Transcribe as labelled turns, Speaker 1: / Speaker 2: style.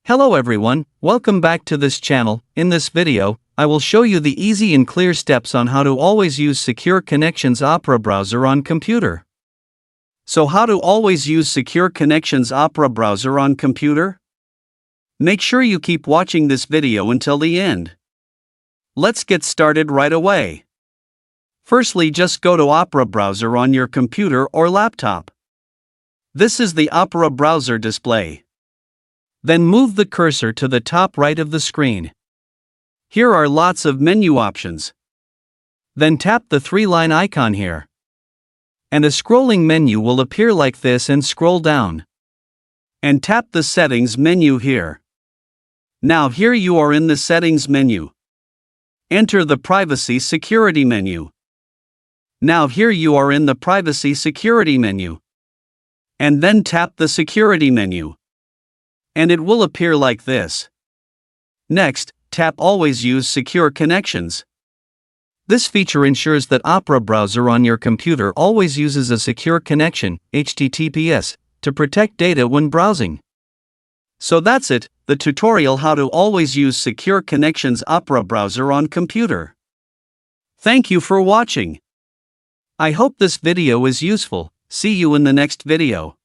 Speaker 1: Hello everyone, welcome back to this channel. In this video, I will show you the easy and clear steps on how to always use Secure Connections Opera browser on computer. So how to always use Secure Connections Opera browser on computer? Make sure you keep watching this video until the end. Let's get started right away. Firstly, just go to Opera browser on your computer or laptop. This is the Opera browser display. Then move the cursor to the top right of the screen. Here are lots of menu options. Then tap the three-line icon here. And a scrolling menu will appear like this and scroll down. And tap the Settings menu here. Now here you are in the Settings menu. Enter the Privacy Security menu. Now here you are in the Privacy Security menu. And then tap the Security menu. And it will appear like this. Next, tap Always Use Secure Connections. This feature ensures that Opera browser on your computer always uses a secure connection, HTTPS, to protect data when browsing. So that's it, the tutorial how to always use Secure Connections Opera browser on computer. Thank you for watching. I hope this video is useful. See you in the next video.